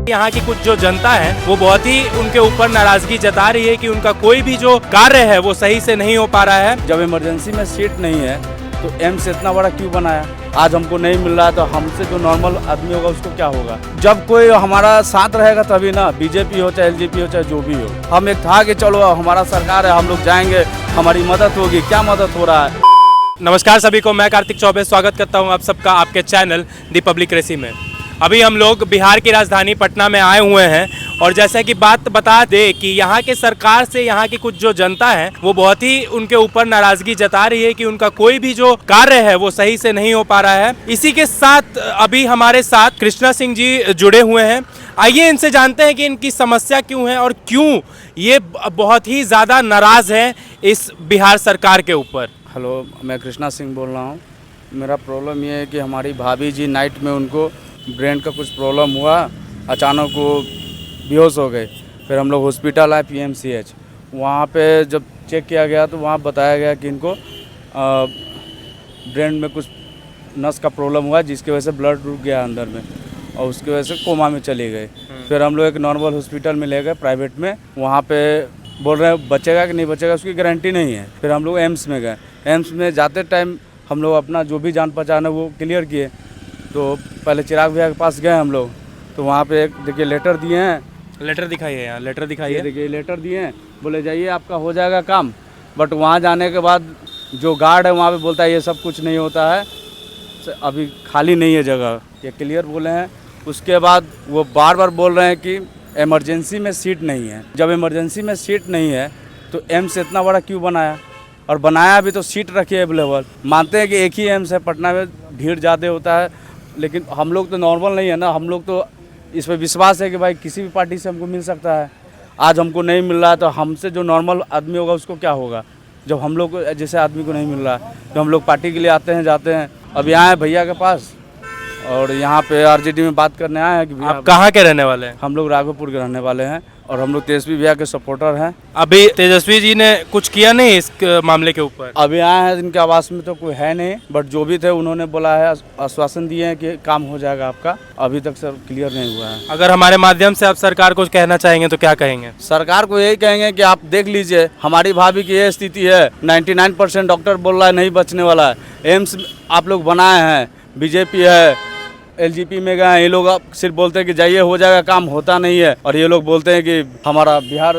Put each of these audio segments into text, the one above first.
यहाँ की कुछ जो जनता है वो बहुत ही उनके ऊपर नाराजगी जता रही है कि उनका कोई भी जो कार्य है वो सही से नहीं हो पा रहा है। जब इमरजेंसी में सीट नहीं है तो एम्स इतना बड़ा क्यों बनाया? आज हमको नहीं मिल रहा है तो हमसे जो नॉर्मल आदमी होगा उसको क्या होगा? जब कोई हमारा साथ रहेगा तभी ना, बीजेपी हो चाहे एलजेपी हो चाहे जो भी हो। हम एक था कि चलो हमारा सरकार है, हम लोग जाएंगे, हमारी मदद होगी। क्या मदद हो रहा है? नमस्कार सभी को, मैं कार्तिक चौबे स्वागत करता हूं आप सबका आपके चैनल दी पब्लिक रेसी में। अभी हम लोग बिहार की राजधानी पटना में आए हुए हैं और जैसा कि बात बता दे कि यहाँ के सरकार से यहाँ की कुछ जो जनता है वो बहुत ही उनके ऊपर नाराजगी जता रही है कि उनका कोई भी जो कार्य है वो सही से नहीं हो पा रहा है। इसी के साथ अभी हमारे साथ कृष्णा सिंह जी जुड़े हुए हैं। आइए इनसे जानते हैं कि इनकी समस्या क्यों है और क्यों ये बहुत ही ज़्यादा नाराज़ है इस बिहार सरकार के ऊपर। हेलो, मैं कृष्णा सिंह बोल रहा हूँ। मेरा प्रॉब्लम ये है कि हमारी भाभी जी नाइट में उनको ब्रेन का कुछ प्रॉब्लम हुआ, अचानक वो बेहोश हो गए। फिर हम लोग हॉस्पिटल आए PMCH। वहाँ पे जब चेक किया गया तो वहाँ बताया गया कि इनको ब्रेन में कुछ नस का प्रॉब्लम हुआ जिसकी वजह से ब्लड रुक गया अंदर में और उसकी वजह से कोमा में चले गए। फिर हम लोग एक नॉर्मल हॉस्पिटल में ले गए प्राइवेट में। वहाँ पे बोल रहे हैं बचेगा कि नहीं बचेगा उसकी गारंटी नहीं है। फिर हम लोग एम्स में गए। एम्स में जाते टाइम हम लोग अपना जो भी जान पहचान है वो क्लियर किए। तो पहले चिराग भैया के पास गए हम लोग, तो वहाँ पे एक देखिए लेटर दिए हैं। लेटर दिखाइए, यहाँ लेटर दिखाइए। देखिए लेटर दिए हैं, बोले जाइए आपका हो जाएगा काम। बट वहाँ जाने के बाद जो गार्ड है वहाँ पे बोलता है ये सब कुछ नहीं होता है, अभी खाली नहीं है जगह, ये क्लियर बोले हैं। उसके बाद वो बार बार बोल रहे हैं कि इमरजेंसी में सीट नहीं है। जब इमरजेंसी में सीट नहीं है तो एम्स इतना बड़ा क्यों बनाया? और बनाया भी तो सीट रखी है अवेलेबल। मानते हैं कि एक ही एम्स है, पटना में भीड़ ज़्यादा होता है, लेकिन हम लोग तो नॉर्मल नहीं है ना। हम लोग तो इस पर विश्वास है कि भाई किसी भी पार्टी से हमको मिल सकता है। आज हमको नहीं मिल रहा है तो हमसे जो नॉर्मल आदमी होगा उसको क्या होगा? जब हम लोग जैसे आदमी को नहीं मिल रहा है तो हम लोग पार्टी के लिए आते हैं, जाते हैं। अब यहाँ है भैया के पास और यहाँ पे RJD में बात करने आए हैं कि आप कहाँ के रहने वाले हैं? हम लोग राघोपुर के रहने वाले हैं और हम लोग तेजस्वी भैया के सपोर्टर हैं। अभी तेजस्वी जी ने कुछ किया नहीं इस मामले के ऊपर? अभी आए हैं, इनके आवास में तो कोई है नहीं, बट जो भी थे उन्होंने बोला है, आश्वासन दिए हैं कि काम हो जाएगा आपका। अभी तक सर क्लियर नहीं हुआ है। अगर हमारे माध्यम से आप सरकार को कहना चाहेंगे तो क्या कहेंगे? सरकार को यही कहेंगे कि आप देख लीजिए हमारी भाभी की ये स्थिति है। 99% डॉक्टर बोल रहा है नहीं बचने वाला है। एम्स आप लोग बनाए हैं, बीजेपी है, LGP में गए, ये लोग सिर्फ बोलते हैं कि जाइए हो जाएगा काम, होता नहीं है। और ये लोग बोलते हैं कि हमारा बिहार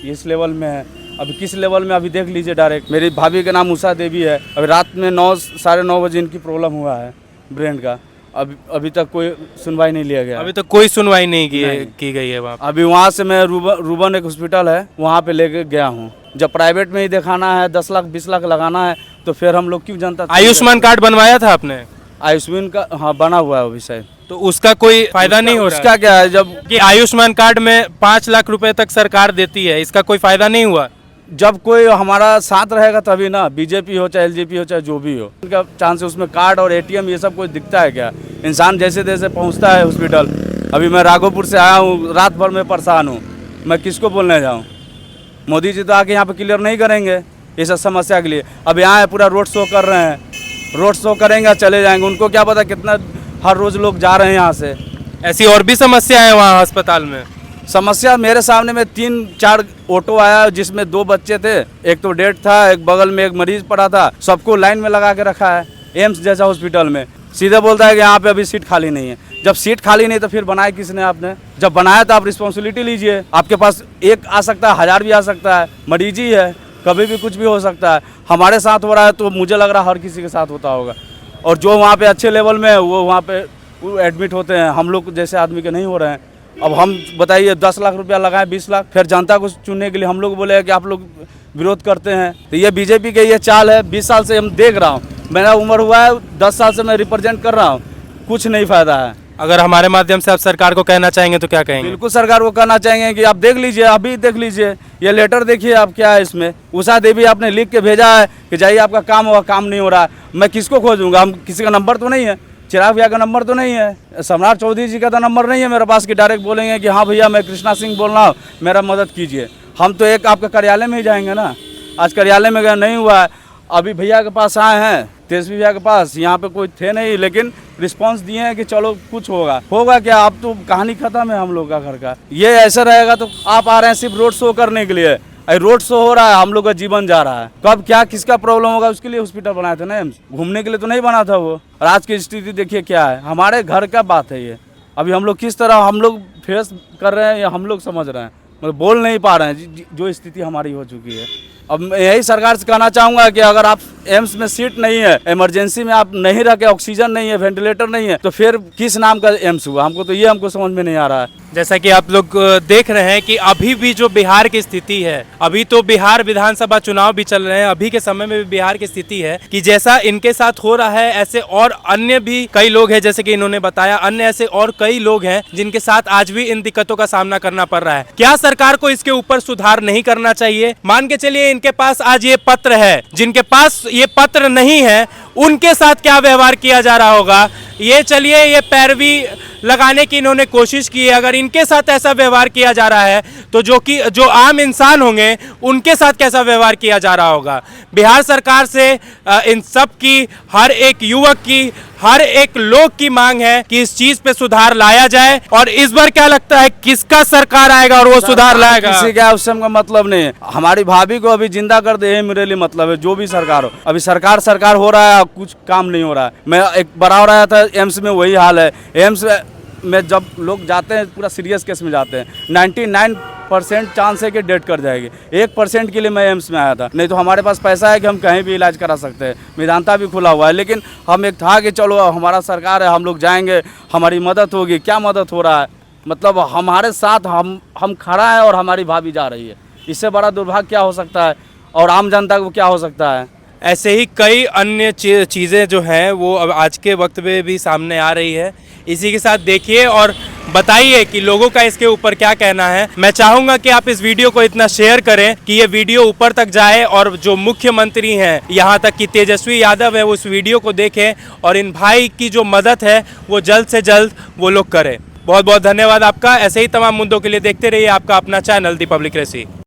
इस लेवल में है। अभी किस लेवल में अभी देख लीजिए डायरेक्ट। मेरी भाभी का नाम उषा देवी है। अभी रात में 9-9:30 बजे इनकी प्रॉब्लम हुआ है ब्रेन का। अभी तक कोई सुनवाई नहीं लिया गया। अभी तक कोई सुनवाई नहीं की गई है वहाँ। अभी वहाँ से मैं रूबन एक हॉस्पिटल है वहाँ पे लेके गया हूँ। जब प्राइवेट में ही दिखाना है, 10 लाख 20 लाख लगाना है तो फिर हम लोग क्यों जनता? आयुष्मान कार्ड बनवाया था आपने? आयुष्मान का हाँ बना हुआ है अभी शायद। तो उसका कोई फायदा नहीं हो रहा? उसका क्या है, जब कि आयुष्मान कार्ड में 5 लाख रुपए तक सरकार देती है, इसका कोई फायदा नहीं हुआ? जब कोई हमारा साथ रहेगा तभी ना, बीजेपी हो चाहे LGP हो चाहे जो भी हो। उनका चांस है उसमें कार्ड और ATM ये सब कुछ दिखता है क्या? इंसान जैसे तैसे पहुंचता है हॉस्पिटल। अभी मैं राघोपुर से आया हूँ, रात भर में परेशान हूँ, मैं किसको बोलने जाऊँ? मोदी जी तो आके यहाँ पे क्लियर नहीं करेंगे इस समस्या के लिए। अब यहाँ पूरा रोड शो कर रहे हैं, रोड शो करेंगे चले जाएंगे। उनको क्या पता कितना हर रोज लोग जा रहे हैं यहाँ से। ऐसी और भी समस्या है वहाँ अस्पताल में? समस्या मेरे सामने में 3-4 ऑटो आया जिसमें 2 बच्चे थे, एक तो डेड था, एक बगल में एक मरीज पड़ा था। सबको लाइन में लगा के रखा है एम्स जैसा हॉस्पिटल में। सीधे बोलता है कि यहाँ पे अभी सीट खाली नहीं है। जब सीट खाली नहीं तो फिर बनाया किसने? आपने जब बनाया तो आप रिस्पॉन्सिबिलिटी लीजिए। आपके पास एक आ सकता है, 1000 भी आ सकता है, मरीज ही है, कभी भी कुछ भी हो सकता है। हमारे साथ हो रहा है तो मुझे लग रहा है हर किसी के साथ होता होगा। और जो वहाँ पे अच्छे लेवल में है वो वहाँ पे एडमिट होते हैं, हम लोग जैसे आदमी के नहीं हो रहे हैं। अब हम बताइए 10 लाख रुपया लगाएं, 20 लाख, फिर जनता को चुनने के लिए हम लोग बोले कि आप लोग विरोध करते हैं। तो ये बीजेपी के ये चाल है। 20 साल से हम देख रहा हूँ, मेरा उम्र हुआ है 10 साल से मैं रिप्रेजेंट कर रहा हूँ, कुछ नहीं फायदा है। अगर हमारे माध्यम से आप सरकार को कहना चाहेंगे तो क्या कहेंगे? बिल्कुल सरकार को कहना चाहेंगे कि आप देख लीजिए, अभी देख लीजिए, ये लेटर देखिए आप क्या है इसमें। उषा देवी आपने लिख के भेजा है कि जाइए आपका काम होगा, काम नहीं हो रहा है। मैं किसको खोजूंगा? हम किसी का नंबर तो नहीं है, चिराग भैया का नंबर तो नहीं है, सम्राट चौधरी जी का तो नंबर नहीं है मेरे पास कि डायरेक्ट बोलेंगे कि हाँ भैया मैं कृष्णा सिंह बोल रहा हूँ, मेरा मदद कीजिए। हम तो एक आपके कार्यालय में ही जाएंगे ना। आज कार्यालय में गए नहीं हुआ है। अभी भैया के पास आए हैं, तेजस्वी भैया के पास, यहाँ पे कोई थे नहीं, लेकिन रिस्पांस दिए हैं कि चलो कुछ होगा क्या। अब तो कहानी खत्म है हम लोग का घर का। ये ऐसा रहेगा तो आप आ रहे हैं सिर्फ रोड शो करने के लिए, रोड शो हो रहा है, हम लोग का जीवन जा रहा है। कब क्या किसका प्रॉब्लम होगा उसके लिए हॉस्पिटल बनाए थे ना एम्स, घूमने के लिए तो नहीं बना था वो। और आज की स्थिति देखिए क्या है, हमारे घर का बात है ये। अभी हम लोग किस तरह हम लोग फेस कर रहे हैं या हम लोग समझ रहे हैं, मतलब बोल नहीं पा रहे हैं जो स्थिति हमारी हो चुकी है। अब मैं यही सरकार से कहना चाहूँगा कि अगर आप एम्स में सीट नहीं है, इमरजेंसी में आप नहीं रखे, ऑक्सीजन नहीं है, वेंटिलेटर नहीं है, तो फिर किस नाम का एम्स हुआ, हमको समझ में नहीं आ रहा है। जैसा कि आप लोग देख रहे हैं कि अभी भी जो बिहार की स्थिति है, अभी तो बिहार विधानसभा चुनाव भी चल रहे हैं, अभी के समय में भी बिहार की स्थिति है कि जैसा इनके साथ हो रहा है ऐसे और अन्य भी कई लोग हैं, जैसे कि इन्होंने बताया, अन्य ऐसे और कई लोग हैं जिनके साथ आज भी इन दिक्कतों का सामना करना पड़ रहा है। क्या सरकार को इसके ऊपर सुधार नहीं करना चाहिए? मान के चलिए इनके पास आज ये पत्र है, जिनके पास ये पत्र नहीं है उनके साथ क्या व्यवहार किया जा रहा होगा, ये चलिए ये पैरवी लगाने की इन्होंने कोशिश की है। अगर इनके साथ ऐसा व्यवहार किया जा रहा है तो जो आम इंसान होंगे उनके साथ कैसा व्यवहार किया जा रहा होगा। बिहार सरकार से इन सब की, हर एक युवक की, हर एक लोग की मांग है कि इस चीज पे सुधार लाया जाए। और इस बार क्या लगता है किसका सरकार आएगा और वो सुधार लाएगा? किसी का उससे हमका मतलब नहीं है। हमारी भाभी को अभी जिंदा कर दे, मेरे लिए मतलब है, जो भी सरकार हो। अभी सरकार हो रहा है, कुछ काम नहीं हो रहा है। मैं एक बड़ा रहा था एम्स में, वही हाल है। एम्स में जब लोग जाते हैं पूरा सीरियस केस में जाते हैं, 99% चांस है कि डेथ कर जाएगी। 1% के लिए मैं एम्स में आया था। नहीं तो हमारे पास पैसा है कि हम कहीं भी इलाज करा सकते हैं, मेदांता भी खुला हुआ है। लेकिन हम एक था कि चलो हमारा सरकार है, हम लोग जाएंगे, हमारी मदद होगी। क्या मदद हो रहा है, मतलब हमारे साथ हम खड़ा है और हमारी भाभी जा रही है। इससे बड़ा दुर्भाग्य क्या हो सकता है, और आम जनता को क्या हो सकता है। ऐसे ही कई अन्य चीज़ें जो हैं वो अब आज के वक्त में भी सामने आ रही है। इसी के साथ देखिए और बताइए कि लोगों का इसके ऊपर क्या कहना है। मैं चाहूँगा कि आप इस वीडियो को इतना शेयर करें कि ये वीडियो ऊपर तक जाए और जो मुख्यमंत्री हैं यहाँ तक कि तेजस्वी यादव है, वो इस वीडियो को देखें और इन भाई की जो मदद है वो जल्द से जल्द वो लोग करें। बहुत बहुत धन्यवाद आपका। ऐसे ही तमाम मुद्दों के लिए देखते रहिए आपका अपना चैनल दी पब्लिक रेसी।